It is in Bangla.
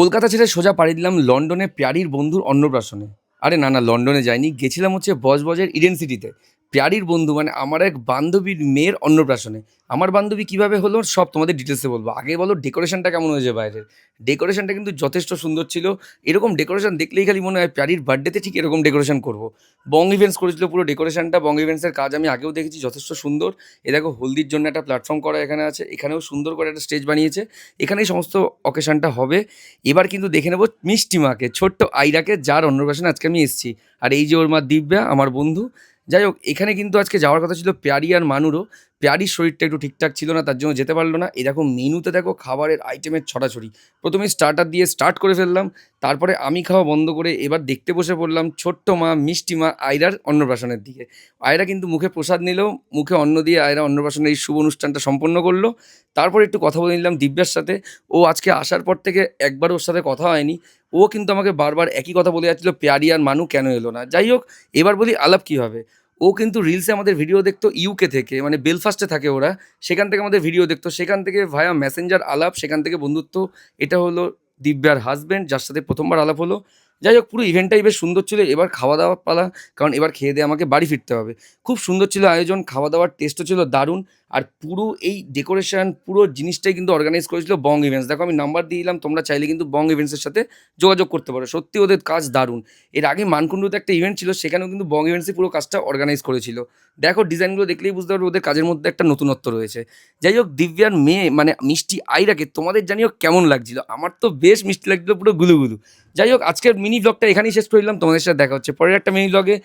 কলকাতা ছেড়ে সোজা পাড়ি দিলাম লন্ডনে প্যারির বন্ধুর অন্নপ্রাশনে। আরে না, না, লন্ডনে যাইনি। গেছিলাম হচ্ছে বজবজের ইডেন সিটিতে। প্যারির বন্ধু মানে আমার এক বান্ধবীর মেয়ের অন্নপ্রাশনে। আমার বান্ধবী কিভাবে হলো সব তোমাদের ডিটেলসে বলবো। আগে বলো ডেকোরেশনটা কেমন হয়েছে বাইরের? ডেকোরেশনটা কিন্তু যথেষ্ট সুন্দর ছিল। এরকম ডেকোরেশন দেখলেই খালি মনে হয় প্যারির বার্থডেতে ঠিক এরকম ডেকোরেশন করব। বং ইভেন্টস করেছিল পুরো ডেকোরেশনটা। বং ইভেন্টসের কাজ আমি আগেও দেখেছি, যথেষ্ট সুন্দর। এ দেখো হলদির জন্য একটা প্ল্যাটফর্ম করা এখানে আছে। এখানেও সুন্দর করে একটা স্টেজ বানিয়েছে। এখানেই সমস্ত অকেশনটা হবে। এবার কিন্তু দেখে নেবো মিষ্টি মাকে, ছোট্ট আইরাকে, যার অন্নপ্রাশনে আজকে আমি এসেছি। আর এই যে ওর মা দিব্যা, আমার বন্ধু। যাই হোক, এখানে কিন্তু আজকে যাওয়ার কথা ছিল প্যারি আর মানুরও। প্যারির শরীরটা একটু ঠিকঠাক ছিল না, তার জন্য যেতে পারলো না। এই দেখো মেনুতে দেখো খাবারের আইটেমের ছড়াছড়ি। প্রথমে স্টার্টার দিয়ে স্টার্ট করে ফেললাম। তারপরে আমি খাওয়া বন্ধ করে এবার দেখতে বসে পড়লাম ছোট্ট মা মিষ্টি মা আয়রার অন্নপ্রাশনের দিকে। আয়রা কিন্তু মুখে প্রসাদ নিল, মুখে অন্ন দিয়ে আয়রা অন্নপ্রাশনের এই শুভ অনুষ্ঠানটা সম্পন্ন করলো। তারপরে একটু কথা বলে নিলাম দিব্যার সাথে। ও আজকে আসার পর থেকে একবার ওর সাথে কথা হয়নি। ও কিন্তু আমাকে বারবার একই কথা বলে যাচ্ছিল, প্যারি আর মানু কেন এলো না। যাই হোক, এবার বলি আলাপ কী হবে। ও কিন্তু রিলসে আমাদের ভিডিও দেখতো ইউকে থেকে, মানে বেলফাস্টে থাকে ওরা। সেখান থেকে আমাদের ভিডিও দেখতো, সেখান থেকে ভায়া মেসেঞ্জার আলাপ, সেখান থেকে বন্ধুত্ব। এটা হলো দিব্যার হাজব্যান্ড, যার সাথে প্রথমবার আলাপ হলো। যাই হোক, পুরো ইভেন্টটাই বেশ সুন্দর ছিল। এবার খাওয়া দাওয়ার পালা, কারণ এবার খেয়ে দিয়ে আমাকে বাড়ি ফিরতে হবে। খুব সুন্দর ছিল আয়োজন, খাওয়া দাওয়ার টেস্টও ছিল দারুণ। আর পুরো এই ডেকোরেশন পুরো জিনিসটাই কিন্তু অর্গানাইজ করেছিল বং ইভেন্টস। দেখো আমি নাম্বার দিয়ে দিলাম, তোমরা চাইলে কিন্তু বং ইভেন্টসের সাথে যোগাযোগ করতে পারো। সত্যি ওদের কাজ দারুণ। এর আগে মানকুণ্ডুতে একটা ইভেন্ট ছিল, সেখানেও কিন্তু বং ইভেন্টসই পুরো কাজটা অর্গানাইজ করেছিল। দেখো ডিজাইনগুলো দেখলেই বুঝতে পারবে ওদের কাজের মধ্যে একটা নতুনত্ব রয়েছে। যাই হোক, দিব্যার মেয়ে মানে মিষ্টি আইরাকে তোমাদের জানিও কেমন লাগছিল। আমার তো বেশ মিষ্টি লাগছিল, পুরো গুলুগুলু। যাই হোক, আজকের মিনি ব্লগটা এখানেই শেষ করলাম। তোমাদের সাথে দেখা হচ্ছে পরের একটা মিনি ব্লগে।